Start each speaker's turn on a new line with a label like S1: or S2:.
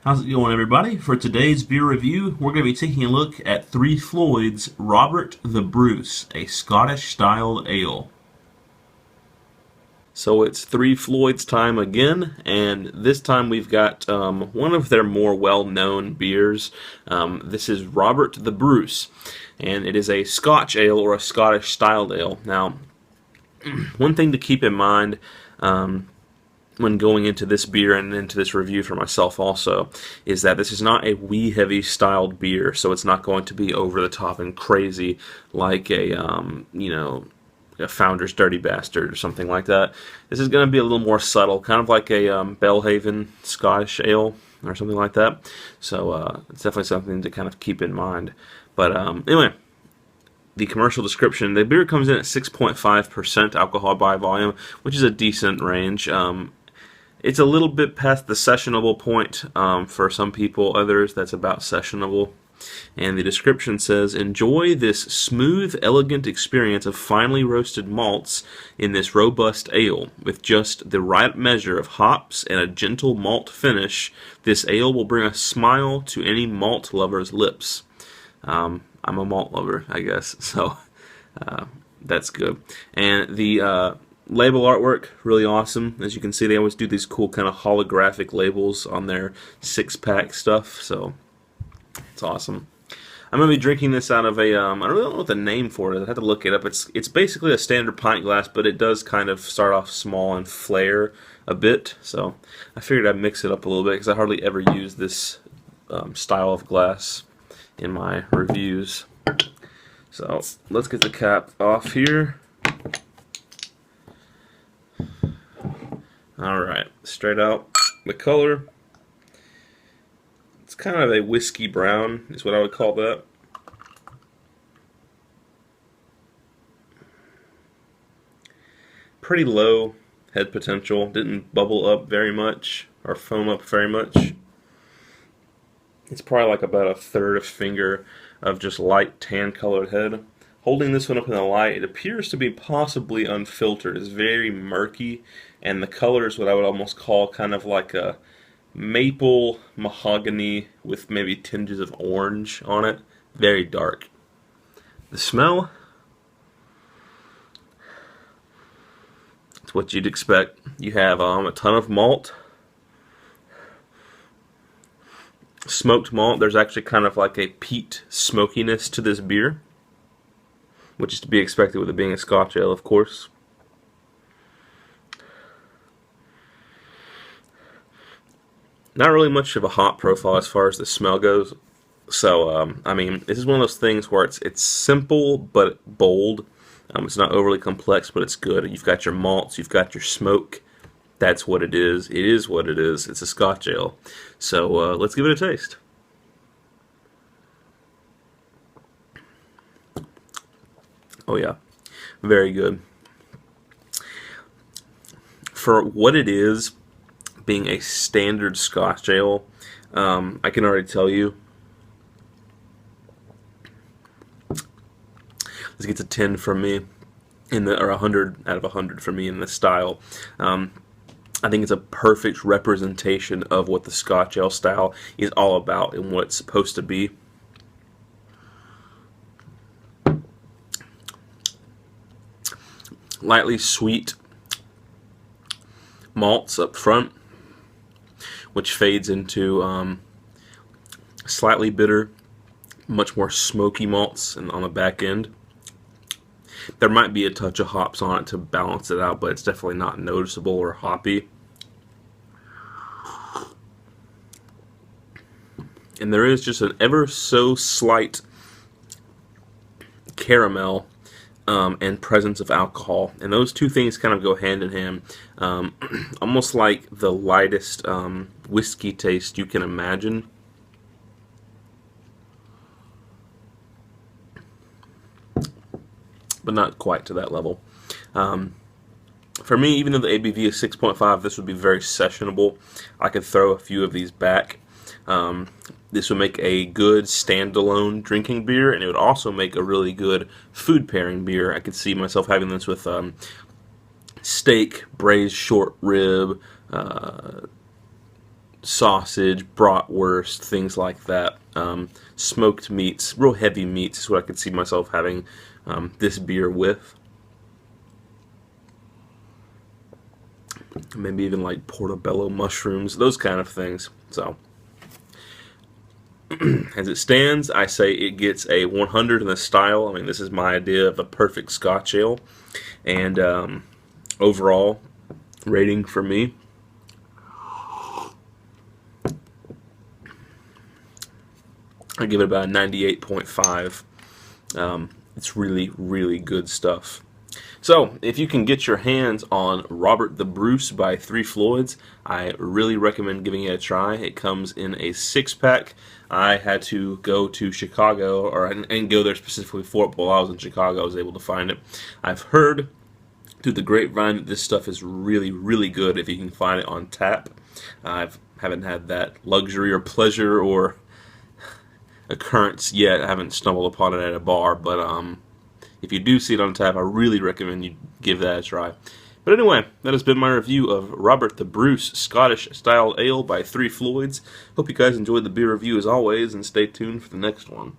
S1: How's it going, everybody? For today's beer review, we're going to be taking a look at Three Floyd's Robert the Bruce, a Scottish-styled ale. So it's Three Floyd's time again, and this time we've got one of their more well-known beers. This is Robert the Bruce, and it is a Scotch ale or a Scottish-styled ale. Now, one thing to keep in mind when going into this beer and into this review for myself also is that this is not a wee heavy styled beer, so it's not going to be over the top and crazy like a Founder's Dirty Bastard or something like that. This is going to be a little more subtle, kind of like a Belhaven Scottish ale or something like that. So it's definitely something to kind of keep in mind. But anyway, the commercial description: the beer comes in at 6.5% alcohol by volume, which is a decent range. It's a little bit past the sessionable point for some people. Others, that's about sessionable. And the description says, enjoy this smooth, elegant experience of finely roasted malts in this robust ale. With just the right measure of hops and a gentle malt finish, this ale will bring a smile to any malt lover's lips. I'm a malt lover, I guess, so that's good. And the label artwork, really awesome. As you can see, they always do these cool kind of holographic labels on their six-pack stuff, so it's awesome. I'm going to be drinking this out of a, I don't really know what the name for it is. I have to look it up. It's basically a standard pint glass, but it does kind of start off small and flare a bit, so I figured I'd mix it up a little bit because I hardly ever use this style of glass in my reviews. So let's get the cap off here. Alright, straight out the color. It's kind of a whiskey brown, is what I would call that. Pretty low head potential, didn't bubble up very much or foam up very much. It's probably like about a third of finger of just light tan colored head. Holding this one up in the light, it appears to be possibly unfiltered. It's very murky, and the color is what I would almost call kind of like a maple mahogany with maybe tinges of orange on it. Very dark. The smell, it's what you'd expect. You have a ton of malt. Smoked malt. There's actually kind of like a peat smokiness to this beer, which is to be expected with it being a Scotch ale, of course. Not really much of a hop profile as far as the smell goes. So, I mean, this is one of those things where it's simple but bold. It's not overly complex, but it's good. You've got your malts, you've got your smoke. That's what it is. It is what it is. It's a Scotch ale. So, let's give it a taste. Oh yeah, very good. For what it is, being a standard Scotch ale, I can already tell you, this gets a 10 from me, or 100 out of 100 for me in this style. I think it's a perfect representation of what the Scotch ale style is all about and what it's supposed to be. Lightly sweet malts up front, which fades into slightly bitter, much more smoky malts on the back end. There might be a touch of hops on it to balance it out, but it's definitely not noticeable or hoppy. And there is just an ever so slight caramel and presence of alcohol, and those two things kind of go hand in hand, almost like the lightest whiskey taste you can imagine. But not quite to that level. For me, even though the ABV is 6.5, this would be very sessionable. I could throw a few of these back. This would make a good standalone drinking beer, and it would also make a really good food pairing beer. I could see myself having this with steak, braised short rib, sausage, bratwurst, things like that. Smoked meats, real heavy meats is what I could see myself having this beer with. Maybe even like portobello mushrooms, those kind of things. So, as it stands, I say it gets a 100 in the style. I mean, this is my idea of a perfect Scotch ale. And overall rating for me, I give it about a 98.5. It's really, really good stuff. So, if you can get your hands on Robert the Bruce by Three Floyds, I really recommend giving it a try. It comes in a 6-pack. I had to go to Chicago, and go there specifically for it. While I was in Chicago, I was able to find it. I've heard through the grapevine that this stuff is really, really good if you can find it on tap. I haven't had that luxury or pleasure or occurrence yet. I haven't stumbled upon it at a bar, but if you do see it on tap, I really recommend you give that a try. But anyway, that has been my review of Robert the Bruce Scottish Style Ale by Three Floyds. Hope you guys enjoyed the beer review as always, and stay tuned for the next one.